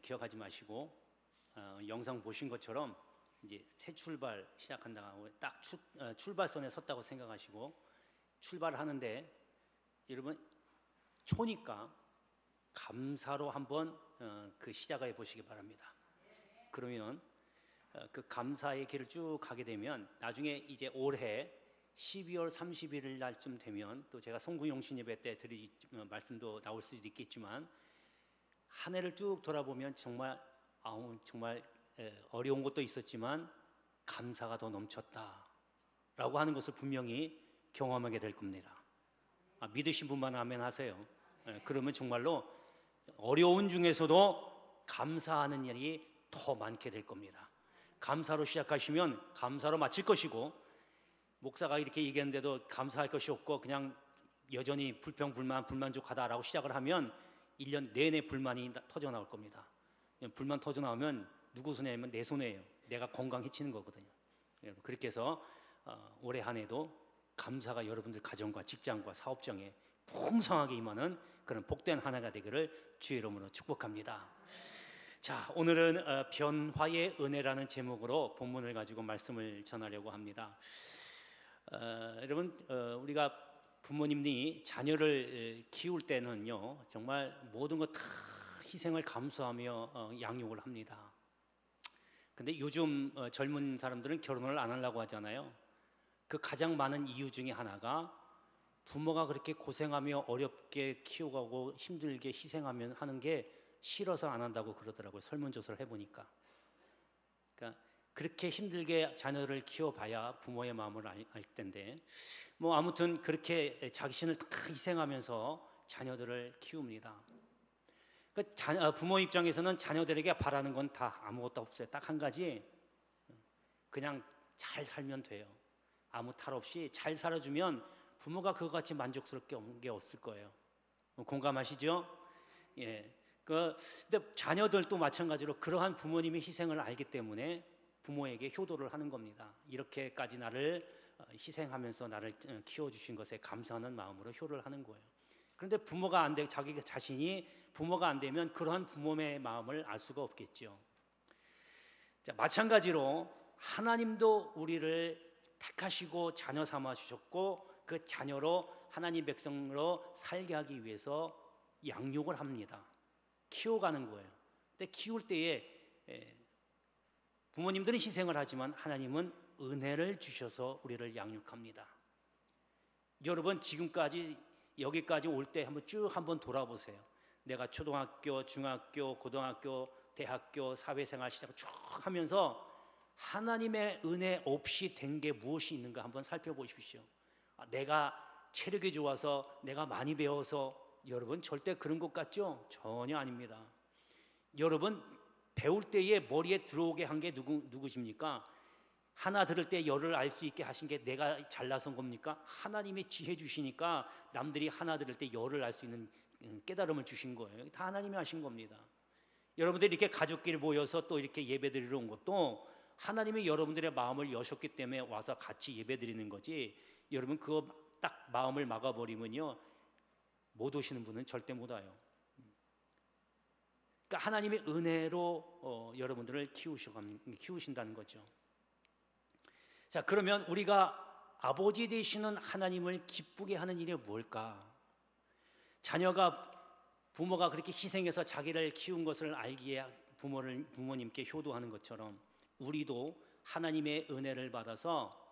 기억하지 마시고 영상 보신 것처럼 이제 새 출발 시작한다고 딱 출발선에 섰다고 생각하시고 출발을 하는데, 여러분 초니까 감사로 한번 그 시작해 보시기 바랍니다. 그러면 그 감사의 길을 쭉 가게 되면 나중에 이제 올해 12월 31일 날쯤 되면, 또 제가 송구용신 예배 때 드린 말씀도 나올 수도 있겠지만, 한 해를 쭉 돌아보면 정말 어려운 것도 있었지만 감사가 더 넘쳤다라고 하는 것을 분명히 경험하게 될 겁니다. 믿으신 분만 아멘 하세요. 그러면 정말로 어려운 중에서도 감사하는 일이 더 많게 될 겁니다. 감사로 시작하시면 감사로 마칠 것이고, 목사가 이렇게 얘기했는데도 감사할 것이 없고 그냥 여전히 불만족하다라고 시작을 하면 1년 내내 불만이 터져 나올 겁니다. 불만 터져 나오면 누구 손해냐면 내 손해예요. 내가 건강해지는 거거든요. 그렇게 해서 올해 한 해도 감사가 여러분들 가정과 직장과 사업장에 풍성하게 임하는 그런 복된 한 해가 되기를 주의 이름으로 축복합니다. 자, 오늘은 변화의 은혜라는 제목으로 본문을 가지고 말씀을 전하려고 합니다. 여러분, 우리가 부모님이 자녀를 키울 때는요, 정말 모든 것 다 희생을 감수하며 양육을 합니다. 근데 요즘 젊은 사람들은 결혼을 안 하려고 하잖아요. 그 가장 많은 이유 중에 하나가 부모가 그렇게 고생하며 어렵게 키워가고 힘들게 희생하면 하는 게 싫어서 안 한다고 그러더라고요. 설문조사를 해보니까. 그러니까 그렇게 힘들게 자녀를 키워봐야 부모의 마음을 알 텐데, 뭐 아무튼 그렇게 자신을 다 희생하면서 자녀들을 키웁니다. 그러니까 부모 입장에서는 자녀들에게 바라는 건 다 아무것도 없어요. 딱 한 가지, 그냥 잘 살면 돼요. 아무 탈 없이 잘 살아주면 부모가 그거같이 만족스럽게 없는 게 없을 거예요. 공감하시죠? 예. 근데 자녀들도 마찬가지로 그러한 부모님의 희생을 알기 때문에 부모에게 효도를 하는 겁니다. 이렇게까지 나를 희생하면서 나를 키워주신 것에 감사하는 마음으로 효를 하는 거예요. 그런데 부모가 안 되고 자기 자신이 부모가 안 되면 그러한 부모의 마음을 알 수가 없겠죠. 자, 마찬가지로 하나님도 우리를 택하시고 자녀 삼아 주셨고, 그 자녀로 하나님 백성으로 살게 하기 위해서 양육을 합니다. 키워가는 거예요. 근데 키울 때에 부모님들은 희생을 하지만 하나님은 은혜를 주셔서 우리를 양육합니다. 여러분, 지금까지 여기까지 올 때 한번 돌아보세요. 내가 초등학교, 중학교, 고등학교, 대학교, 사회생활 시작 쭉 하면서 하나님의 은혜 없이 된 게 무엇이 있는가 한번 살펴보십시오. 내가 체력이 좋아서, 내가 많이 배워서, 여러분 절대 그런 것 같죠? 전혀 아닙니다. 여러분, 배울 때에 머리에 들어오게 한 게 누구십니까? 하나 들을 때 열을 알 수 있게 하신 게 내가 잘나선 겁니까? 하나님의 지혜 주시니까 남들이 하나 들을 때 열을 알 수 있는 깨달음을 주신 거예요. 다 하나님이 하신 겁니다. 여러분들이 이렇게 가족끼리 모여서 또 이렇게 예배드리러 온 것도 하나님이 여러분들의 마음을 여셨기 때문에 와서 같이 예배드리는 거지, 여러분 그거 딱 마음을 막아버리면요, 못 오시는 분은 절대 못 와요. 그러니까 하나님의 은혜로 여러분들을 키우신다는 거죠. 자, 그러면 우리가 아버지 되시는 하나님을 기쁘게 하는 일이 뭘까? 부모가 그렇게 희생해서 자기를 키운 것을 알기에 부모님께 효도하는 것처럼 우리도 하나님의 은혜를 받아서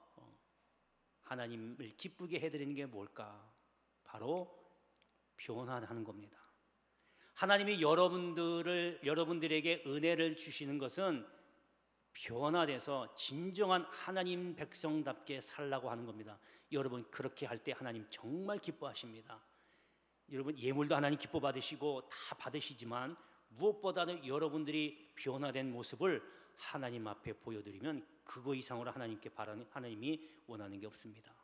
하나님을 기쁘게 해드리는 게 뭘까? 바로 변화하는 겁니다. 하나님이 여러분들에게 은혜를 주시는 것은 변화돼서 진정한 하나님 백성답게 살라고 하는 겁니다. 여러분, 그렇게 할 때 하나님 정말 기뻐하십니다. 여러분, 예물도 하나님 기뻐 받으시고 다 받으시지만 무엇보다도 여러분들이 변화된 모습을 하나님 앞에 보여드리면 그거 이상으로 하나님이 원하는 게 없습니다.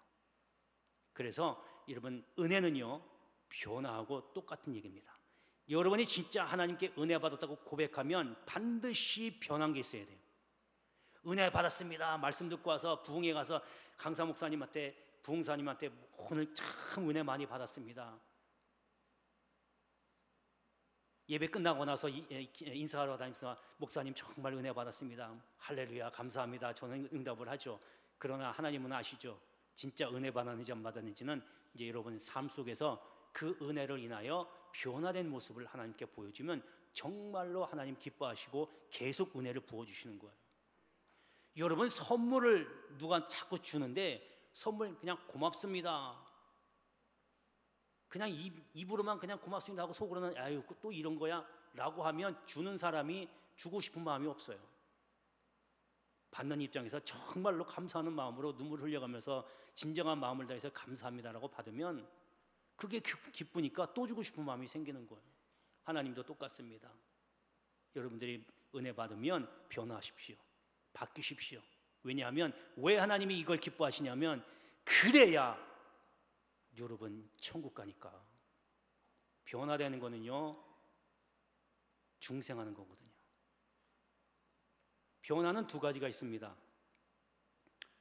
그래서 여러분, 은혜는요, 변화하고 똑같은 얘기입니다. 여러분이 진짜 하나님께 은혜 받았다고 고백하면 반드시 변한 게 있어야 돼요. 은혜 받았습니다 말씀 듣고 와서 부흥회 가서 강사 목사님한테, 부흥사님한테 오늘 참 은혜 많이 받았습니다, 예배 끝나고 나서 인사하러 다니면서 목사님 정말 은혜 받았습니다. 할렐루야 감사합니다. 저는 응답을 하죠. 그러나 하나님은 아시죠. 진짜 은혜 받았는지 안 받았는지는 이제 여러분 삶 속에서 그 은혜를 인하여 변화된 모습을 하나님께 보여주면 정말로 하나님 기뻐하시고 계속 은혜를 부어주시는 거예요. 여러분 선물을 누가 자꾸 주는데 선물 그냥 고맙습니다. 그냥 입으로만 그냥 고맙습니다 하고 속으로는 아유 또 이런 거야 라고 하면 주는 사람이 주고 싶은 마음이 없어요. 받는 입장에서 정말로 감사하는 마음으로 눈물 흘려가면서 진정한 마음을 다해서 감사합니다라고 받으면 그게 기쁘니까 또 주고 싶은 마음이 생기는 거예요. 하나님도 똑같습니다. 여러분들이 은혜 받으면 변화하십시오. 바뀌십시오. 왜냐하면 왜 하나님이 이걸 기뻐하시냐면 그래야 여러분 천국 가니까. 변화되는 거는요 중생하는 거거든요. 변화는 두 가지가 있습니다.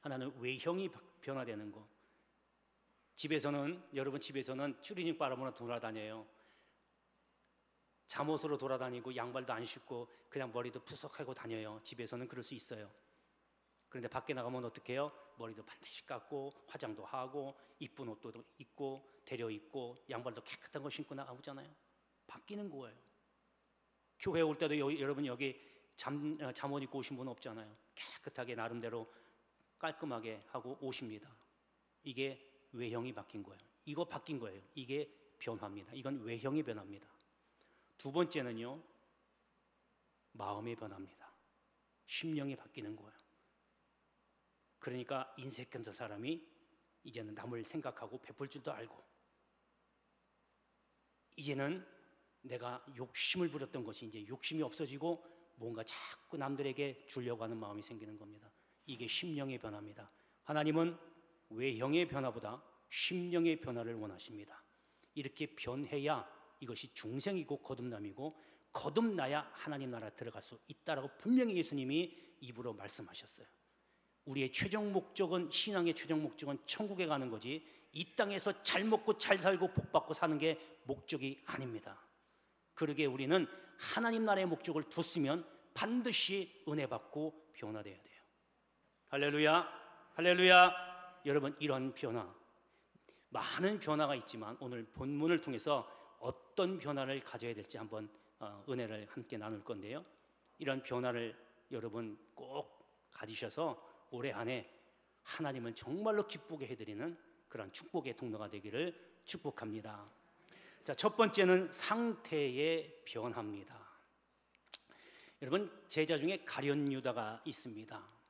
하나는 외형이 변화되는 거. 여러분 집에서는 추리닝 바람으로 돌아다녀요. 잠옷으로 돌아다니고 양발도 안 신고 그냥 머리도 푸석하고 다녀요. 집에서는 그럴 수 있어요. 그런데 밖에 나가면 어떻게 해요? 머리도 반드시 깎고 화장도 하고 이쁜 옷도 입고 데려 입고 양발도 깨끗한 거 신고 나가잖아요. 바뀌는 거예요. 교회 올 때도 여러분 여기 잠옷 입고 오신 분 없잖아요. 깨끗하게 나름대로 깔끔하게 하고 오십니다. 이게 외형이 바뀐 거예요. 이거 바뀐 거예요. 이게 변화입니다. 이건 외형의 변화입니다. 두 번째는요 마음의 변화입니다. 심령이 바뀌는 거예요. 그러니까 인색한 사람이 이제는 남을 생각하고 베풀 줄도 알고, 이제는 내가 욕심을 부렸던 것이 이제 욕심이 없어지고 뭔가 자꾸 남들에게 주려고 하는 마음이 생기는 겁니다. 이게 심령의 변화입니다. 하나님은 외형의 변화보다 심령의 변화를 원하십니다. 이렇게 변해야 이것이 중생이고 거듭남이고 거듭나야 하나님 나라 들어갈 수 있다라고 분명히 예수님이 입으로 말씀하셨어요. 우리의 최종 목적은, 신앙의 최종 목적은 천국에 가는 거지 이 땅에서 잘 먹고 잘 살고 복 받고 사는 게 목적이 아닙니다. 그러기에 우리는 하나님 나라의 목적을 뒀으면 반드시 은혜 받고 변화되어야 돼요. 할렐루야, 할렐루야. 여러분, 이런 변화, 많은 변화가 있지만 오늘 본문을 통해서 어떤 변화를 가져야 될지 한번 은혜를 함께 나눌 건데요, 이런 변화를 여러분 꼭 가지셔서 올해 안에 하나님은 정말로 기쁘게 해드리는 그런 축복의 통로가 되기를 축복합니다. 자, 첫 번째는 상태의 변화입니다. 여러분, 제자 중에 가룟 유다가 있습니다.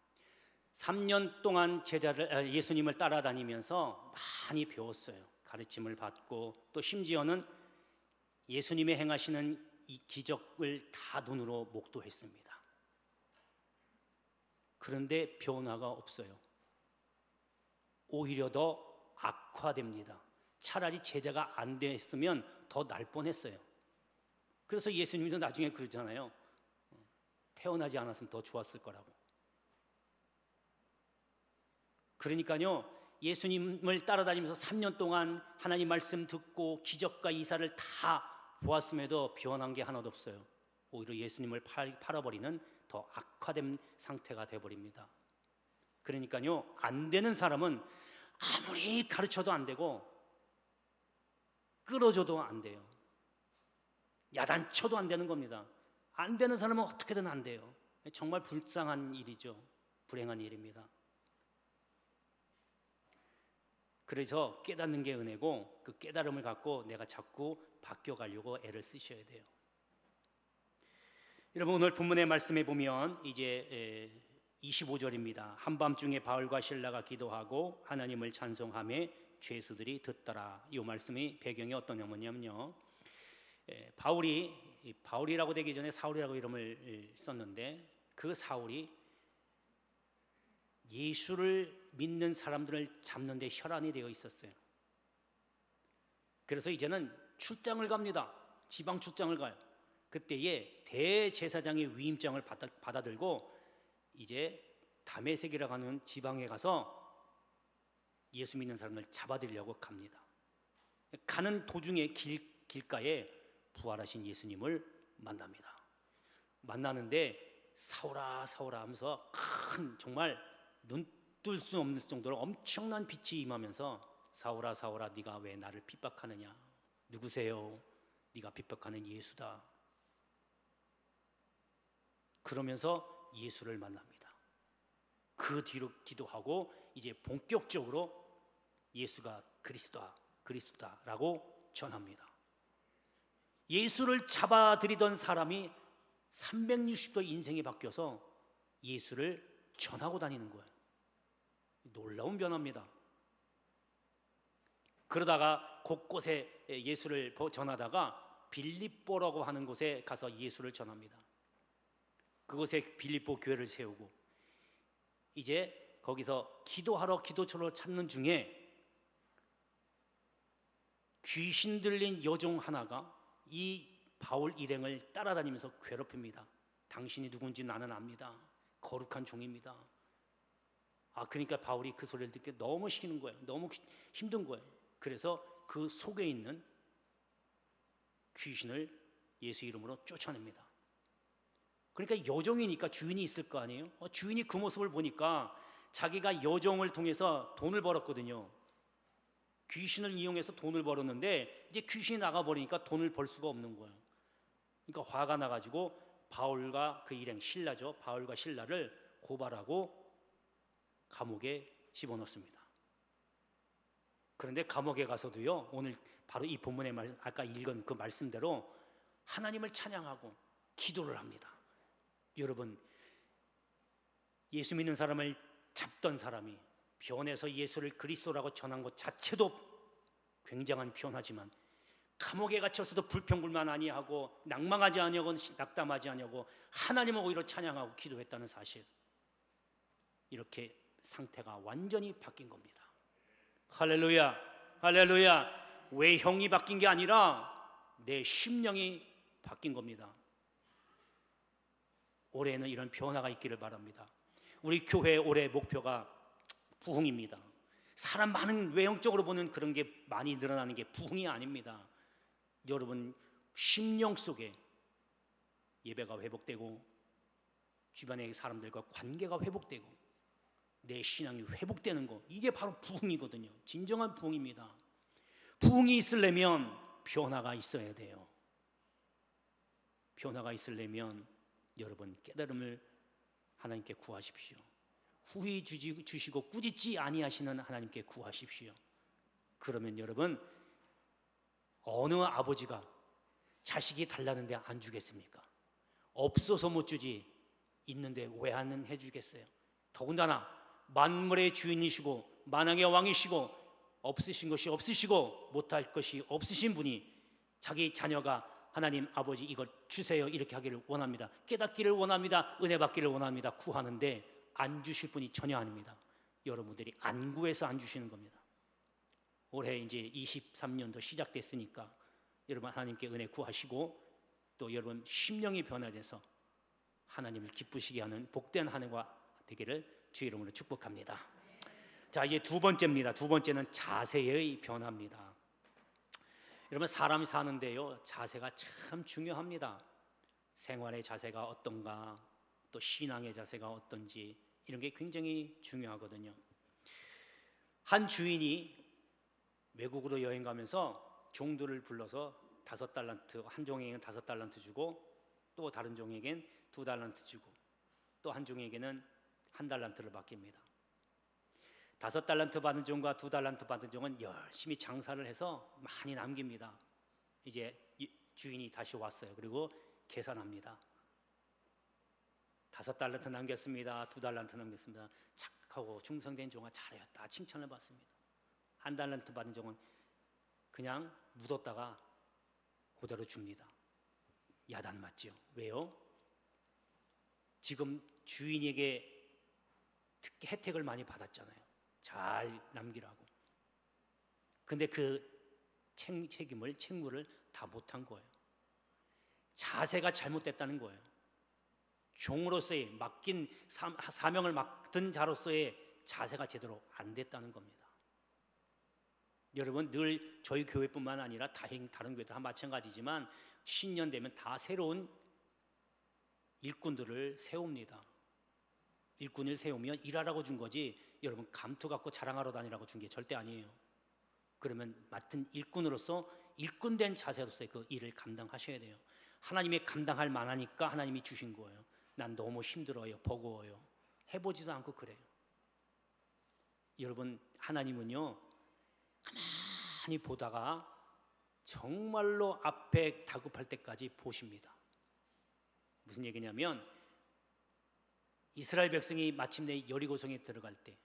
3년 동안 예수님을 따라다니면서 많이 배웠어요. 가르침을 받고 또 심지어는 예수님의 행하시는 이 기적을 다 눈으로 목도했습니다. 그런데 변화가 없어요. 오히려 더 악화됩니다. 차라리 제자가 안 됐으면 더 날 뻔했어요. 그래서 예수님도 나중에 그러잖아요. 태어나지 않았으면 더 좋았을 거라고. 그러니까요, 예수님을 따라다니면서 3년 동안 하나님 말씀 듣고 기적과 이사를 다 보았음에도 변한 게 하나도 없어요. 오히려 예수님을 팔아버리는 더 악화된 상태가 되어버립니다. 그러니까요, 안 되는 사람은 아무리 가르쳐도 안 되고 끌어줘도 안 돼요. 야단쳐도 안 되는 겁니다. 안 되는 사람은 어떻게든 안 돼요. 정말 불쌍한 일이죠. 불행한 일입니다. 그래서 깨닫는 게 은혜고, 그 깨달음을 갖고 내가 자꾸 바뀌어가려고 애를 쓰셔야 돼요. 여러분, 오늘 본문의 말씀에 보면 이제 25절입니다. 한밤중에 바울과 실라가 기도하고 하나님을 찬송하며 죄수들이 듣더라. 이 말씀이 배경이 어떤 뭐냐면요, 바울이라고 되기 전에 사울이라고 이름을 썼는데, 그 사울이 예수를 믿는 사람들을 잡는 데 혈안이 되어 있었어요. 그래서 이제는 출장을 갑니다. 지방 출장을 가요. 그때에 대제사장의 위임장을 받아들고 이제 다메섹이라고 하는 지방에 가서 예수 믿는 사람을 잡아들이려고 갑니다. 가는 도중에 길가에 부활하신 예수님을 만납니다. 만나는데 사울아 사울아 하면서 큰 정말 눈 뜰 수 없는 정도로 엄청난 빛이 임하면서 사울아 사울아 네가 왜 나를 핍박하느냐, 누구세요? 네가 핍박하는 예수다. 그러면서 예수를 만납니다. 그 뒤로 기도하고 이제 본격적으로 예수가 그리스도다라고 전합니다. 예수를 잡아들이던 사람이 360도 인생이 바뀌어서 예수를 전하고 다니는 거예요. 놀라운 변화입니다. 그러다가 곳곳에 예수를 전하다가 빌립보라고 하는 곳에 가서 예수를 전합니다. 그곳에 빌립보 교회를 세우고 이제 거기서 기도하러 기도처로 찾는 중에 귀신 들린 여종 하나가 이 바울 일행을 따라다니면서 괴롭힙니다. 당신이 누군지 나는 압니다. 거룩한 종입니다. 그러니까 바울이 그 소리를 듣기 너무 싫은 거예요. 너무 힘든 거예요. 그래서 그 속에 있는 귀신을 예수 이름으로 쫓아냅니다. 그러니까 여종이니까 주인이 있을 거 아니에요. 주인이 그 모습을 보니까 자기가 여종을 통해서 돈을 벌었거든요. 귀신을 이용해서 돈을 벌었는데 이제 귀신이 나가버리니까 돈을 벌 수가 없는 거예요. 그러니까 화가 나가지고 바울과 그 일행 신라죠. 바울과 신라를 고발하고 감옥에 집어넣습니다. 그런데 감옥에 가서도요, 오늘 바로 이 본문의 아까 읽은 그 말씀대로 하나님을 찬양하고 기도를 합니다. 여러분, 예수 믿는 사람을 잡던 사람이 변해서 예수를 그리스도라고 전한 것 자체도 굉장한 변화지만 감옥에 갇혔어도 불평불만 아니하고 낭망하지 아니하고 낙담하지 아니하고 하나님을 오히려 찬양하고 기도했다는 사실, 이렇게 상태가 완전히 바뀐 겁니다. 할렐루야, 할렐루야. 외형이 바뀐 게 아니라 내 심령이 바뀐 겁니다. 올해는 이런 변화가 있기를 바랍니다. 우리 교회 올해 목표가 부흥입니다. 사람 많은 외형적으로 보는 그런 게 많이 늘어나는 게 부흥이 아닙니다. 여러분 심령 속에 예배가 회복되고 주변의 사람들과 관계가 회복되고 내 신앙이 회복되는 거, 이게 바로 부흥이거든요. 진정한 부흥입니다. 부흥이 있으려면 변화가 있어야 돼요. 변화가 있으려면 여러분 깨달음을 하나님께 구하십시오. 후히 주시고 꾸짖지 아니하시는 하나님께 구하십시오. 그러면 여러분, 어느 아버지가 자식이 달라는데 안 주겠습니까? 없어서 못 주지 있는데 왜 안 해주겠어요? 더군다나 만물의 주인이시고 만왕의 왕이시고 없으신 것이 없으시고 못할 것이 없으신 분이 자기 자녀가 하나님 아버지 이걸 주세요 이렇게 하기를 원합니다. 깨닫기를 원합니다. 은혜 받기를 원합니다. 구하는데 안 주실 분이 전혀 아닙니다. 여러분들이 안 구해서 안 주시는 겁니다. 올해 이제 23년도 시작됐으니까 여러분 하나님께 은혜 구하시고 또 여러분 심령이 변화돼서 하나님을 기쁘시게 하는 복된 한 해가 되기를 주의 이름으로 축복합니다. 자, 이제 두 번째입니다. 두 번째는 자세의 변화입니다. 여러분 사람이 사는데요, 자세가 참 중요합니다. 생활의 자세가 어떤가, 또 신앙의 자세가 어떤지 이런 게 굉장히 중요하거든요. 한 주인이 외국으로 여행 가면서 종들을 불러서 5달란트, 한 종에게는 5달란트 주고 또 다른 종에게는 2달란트 주고 또 한 종에게는 1달란트를 맡깁니다. 5달란트 받은 종과 2달란트 받은 종은 열심히 장사를 해서 많이 남깁니다. 이제 주인이 다시 왔어요. 그리고 계산합니다. 5달란트 남겼습니다. 2달란트 남겼습니다. 착하고 충성된 종아 잘했다 칭찬을 받습니다. 1달란트 받은 종은 그냥 묻었다가 그대로 줍니다. 야단 맞죠? 왜요? 지금 주인에게 특히 혜택을 많이 받았잖아요. 잘 남기라고. 근데 그 책무를 다 못한 거예요. 자세가 잘못됐다는 거예요. 종으로서의 맡긴 사명을 맡은 자로서의 자세가 제대로 안 됐다는 겁니다. 여러분 늘 저희 교회뿐만 아니라 다른 교회도 다 마찬가지지만 신년 되면 다 새로운 일꾼들을 세웁니다. 일꾼을 세우면 일하라고 준 거지 여러분 감투 갖고 자랑하러 다니라고 준 게 절대 아니에요. 그러면 맡은 일꾼으로서 일꾼된 자세로서의 그 일을 감당하셔야 돼요. 하나님이 감당할 만하니까 하나님이 주신 거예요. 난 너무 힘들어요, 버거워요. 해보지도 않고 그래요. 여러분 하나님은요 가만히 보다가 정말로 앞에 다급할 때까지 보십니다. 무슨 얘기냐면 이스라엘 백성이 마침내 여리고성에 들어갈 때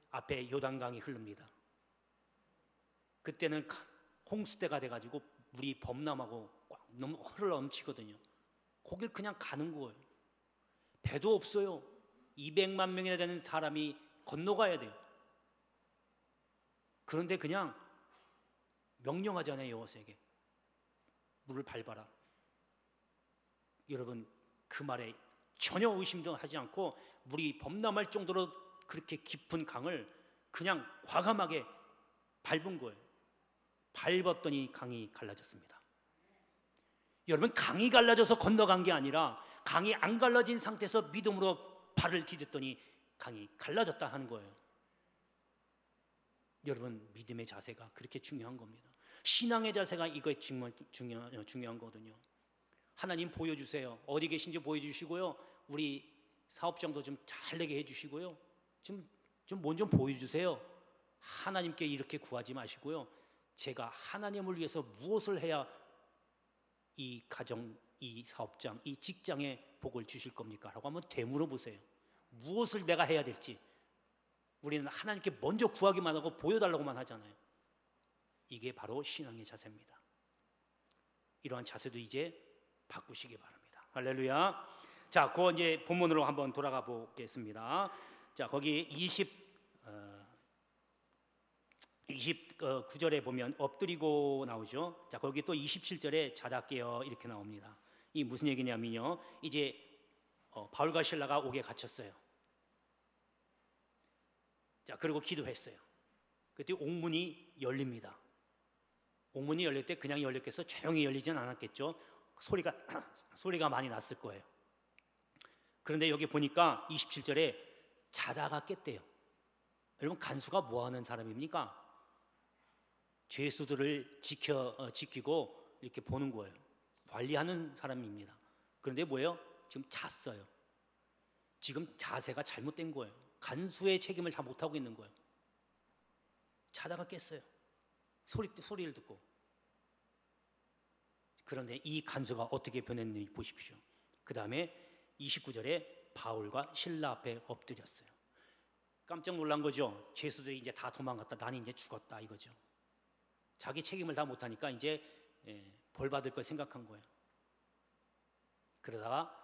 앞에 요단강이 흐릅니다. 그때는 홍수 때가 돼가지고 물이 범람하고 꽉 너무 흘러넘치거든요. 거길 그냥 가는 거예요. 배도 없어요. 200만 명이나 되는 사람이 건너가야 돼요. 그런데 그냥 명령하잖아요. 여호수아에게 물을 밟아라. 여러분 그 말에 전혀 의심도 하지 않고 물이 범람할 정도로 그렇게 깊은 강을 그냥 과감하게 밟은 거예요. 밟았더니 강이 갈라졌습니다. 여러분 강이 갈라져서 건너간 게 아니라 강이 안 갈라진 상태에서 믿음으로 발을 디뎠더니 강이 갈라졌다 하는 거예요. 여러분 믿음의 자세가 그렇게 중요한 겁니다. 신앙의 자세가 이거에 중요한 거거든요. 하나님 보여주세요. 어디 계신지 보여주시고요. 우리 사업장도 좀 잘 되게 해주시고요. 좀 먼저 보여주세요. 하나님께 이렇게 구하지 마시고요. 제가 하나님을 위해서 무엇을 해야 이 가정, 이 사업장, 이 직장에 복을 주실 겁니까? 라고 한번 되물어 보세요. 무엇을 내가 해야 될지. 우리는 하나님께 먼저 구하기만 하고 보여달라고만 하잖아요. 이게 바로 신앙의 자세입니다. 이러한 자세도 이제 바꾸시기 바랍니다. 할렐루야. 자, 그 이제 본문으로 한번 돌아가 보겠습니다. 자, 거기 29절에 보면 엎드리고 나오죠. 자, 거기 또 27절에 자다 깨어 이렇게 나옵니다. 이 무슨 얘기냐면요. 이제 바울과 실라가 옥에 갇혔어요. 자, 그리고 기도했어요. 그때 옥문이 열립니다. 옥문이 열릴 때 그냥 열렸겠어? 조용히 열리진 않았겠죠. 소리가 많이 났을 거예요. 그런데 여기 보니까 27절에 자다가 깼대요. 여러분 간수가 뭐 하는 사람입니까? 죄수들을 지키고 이렇게 보는 거예요. 관리하는 사람입니다. 그런데 뭐예요? 지금 잤어요. 지금 자세가 잘못된 거예요. 간수의 책임을 다 못하고 있는 거예요. 자다가 깼어요. 소리를 듣고. 그런데 이 간수가 어떻게 변했는지 보십시오. 그 다음에 29절에 바울과 실라 앞에 엎드렸어요. 깜짝 놀란 거죠. 죄수들이 이제 다 도망갔다. 나는 이제 죽었다 이거죠. 자기 책임을 다 못하니까 이제 벌 받을 걸 생각한 거예요. 그러다가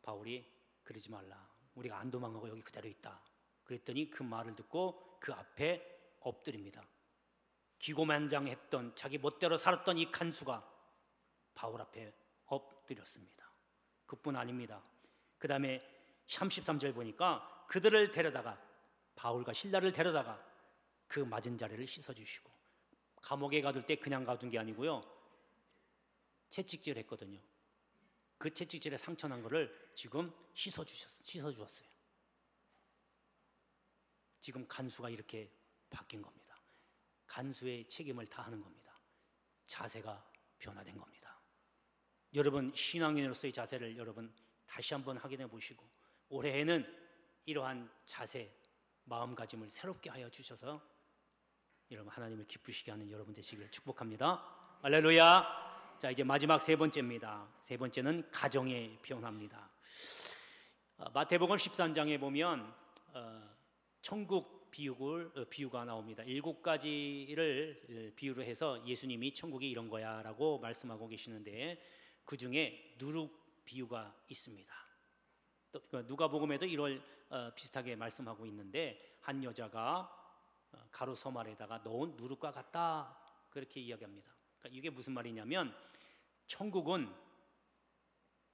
바울이 그러지 말라. 우리가 안 도망가고 여기 그대로 있다. 그랬더니 그 말을 듣고 그 앞에 엎드립니다. 기고만장했던 자기 멋대로 살았던 이 간수가 바울 앞에 엎드렸습니다. 그뿐 아닙니다. 그 다음에 33절 보니까 그들을 데려다가 바울과 실라를 데려다가 그 맞은 자리를 씻어주시고 감옥에 가둘 때 그냥 가둔 게 아니고요. 채찍질 했거든요. 그 채찍질에 상처난 거를 지금 씻어주었어요. 지금 간수가 이렇게 바뀐 겁니다. 간수의 책임을 다하는 겁니다. 자세가 변화된 겁니다. 여러분 신앙인으로서의 자세를 여러분 다시 한번 확인해 보시고 올해에는 이러한 자세, 마음가짐을 새롭게 하여 주셔서 여러분 하나님을 기쁘시게 하는 여러분 되시기를 축복합니다. 할렐루야. 자, 이제 마지막 세 번째입니다. 세 번째는 가정의 변화입니다. 마태복음 13장에 보면 천국 비유가 나옵니다. 7가지를 비유로 해서 예수님이 천국이 이런 거야 라고 말씀하고 계시는데 그 중에 누룩 비유가 있습니다. 또 누가복음에도 이걸 비슷하게 말씀하고 있는데 한 여자가 가루 서말에다가 넣은 누룩과 같다 그렇게 이야기합니다. 그러니까 이게 무슨 말이냐면 천국은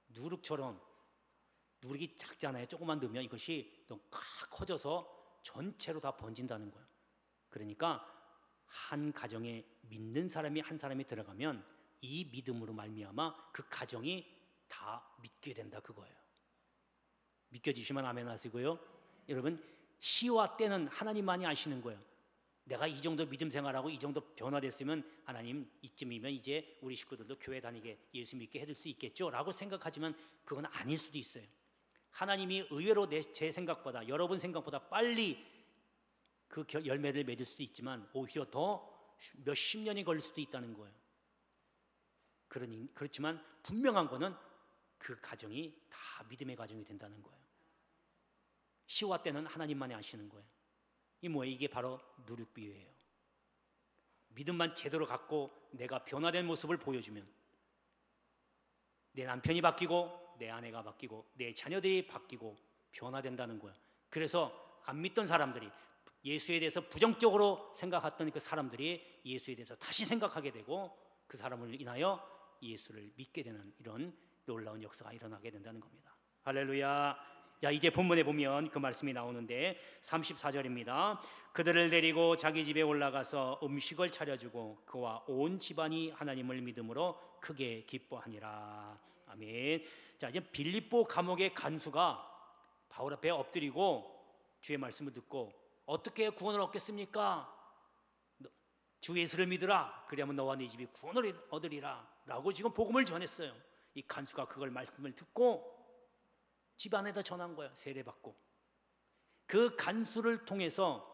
누룩처럼 누룩이 작잖아요. 조금만 넣으면 이것이 더 커져서 전체로 다 번진다는 거예요. 그러니까 한 가정에 믿는 사람이 한 사람이 들어가면 이 믿음으로 말미암아 그 가정이 다 믿게 된다 그거예요. 믿겨지시면 아멘 하시고요. 여러분, 시와 때는 하나님만이 아시는 거예요. 내가 이 정도 믿음 생활하고 이 정도 변화됐으면 하나님 이쯤이면 이제 우리 식구들도 교회 다니게 예수 믿게 해줄 수 있겠죠 라고 생각하지만 그건 아닐 수도 있어요. 하나님이 의외로 제 생각보다, 여러분 생각보다 빨리 그 열매를 맺을 수도 있지만 오히려 더 몇십 년이 걸릴 수도 있다는 거예요. 그렇지만 분명한 거는 그 가정이 다 믿음의 가정이 된다는 거예요. 시와 때는 하나님만이 아시는 거예요. 이 뭐예요? 이게 바로 누룩비유예요. 믿음만 제대로 갖고 내가 변화된 모습을 보여주면 내 남편이 바뀌고 내 아내가 바뀌고 내 자녀들이 바뀌고 변화된다는 거예요. 그래서 안 믿던 사람들이, 예수에 대해서 부정적으로 생각했던 그 사람들이 예수에 대해서 다시 생각하게 되고 그 사람을 인하여 예수를 믿게 되는 이런 놀라운 역사가 일어나게 된다는 겁니다. 할렐루야. 자, 이제 본문에 보면 그 말씀이 나오는데 34절입니다. 그들을 데리고 자기 집에 올라가서 음식을 차려주고 그와 온 집안이 하나님을 믿음으로 크게 기뻐하니라. 아멘. 자, 이제 빌립보 감옥의 간수가 바울 앞에 엎드리고 주의 말씀을 듣고 어떻게 구원을 얻겠습니까? 주 예수를 믿으라. 그리하면 너와 네 집이 구원을 얻으리라 라고 지금 복음을 전했어요. 이 간수가 그걸 말씀을 듣고 집안에다 전한 거예요. 세례받고 그 간수를 통해서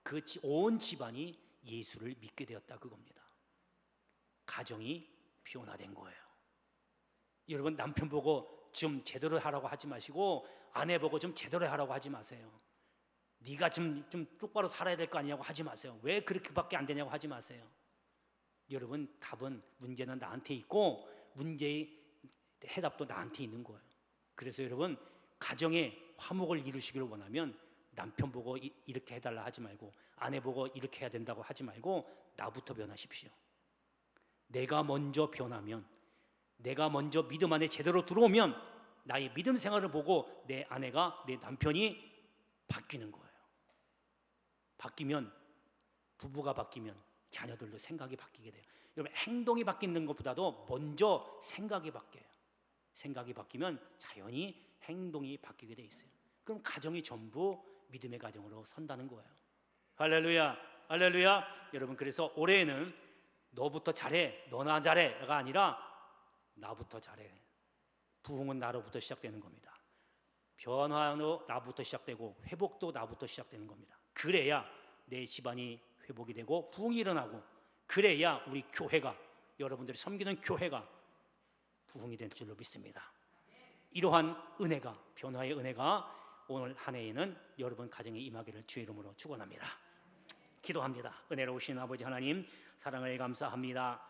그 온 집안이 예수를 믿게 되었다 그겁니다. 가정이 변화된 거예요. 여러분, 남편 보고 좀 제대로 하라고 하지 마시고 아내 보고 좀 제대로 하라고 하지 마세요. 네가 좀 똑바로 살아야 될 거 아니냐고 하지 마세요. 왜 그렇게밖에 안 되냐고 하지 마세요. 여러분, 답은, 문제는 나한테 있고 문제의 해답도 나한테 있는 거예요. 그래서 여러분, 가정에 화목을 이루시기를 원하면 남편 보고 이렇게 해달라 하지 말고 아내 보고 이렇게 해야 된다고 하지 말고 나부터 변하십시오. 내가 먼저 변하면, 내가 먼저 믿음 안에 제대로 들어오면 나의 믿음 생활을 보고 내 아내가, 내 남편이 바뀌는 거예요. 바뀌면, 부부가 바뀌면 자녀들도 생각이 바뀌게 돼요. 여러분, 행동이 바뀌는 것보다도 먼저 생각이 바뀌어요. 생각이 바뀌면 자연히 행동이 바뀌게 돼 있어요. 그럼 가정이 전부 믿음의 가정으로 선다는 거예요. 할렐루야, 할렐루야. 여러분, 그래서 올해에는 너부터 잘해, 너나 잘해가 아니라 나부터 잘해. 부흥은 나로부터 시작되는 겁니다. 변화도 나부터 시작되고 회복도 나부터 시작되는 겁니다. 그래야 내 집안이 회복이 되고 부흥이 일어나고, 그래야 우리 교회가, 여러분들이 섬기는 교회가 부흥이 될 줄로 믿습니다. 이러한 은혜가, 변화의 은혜가 오늘 한 해에는 여러분 가정에 임하기를 주의 이름으로 축원합니다. 기도합니다. 은혜로우신 아버지 하나님, 사랑을 감사합니다.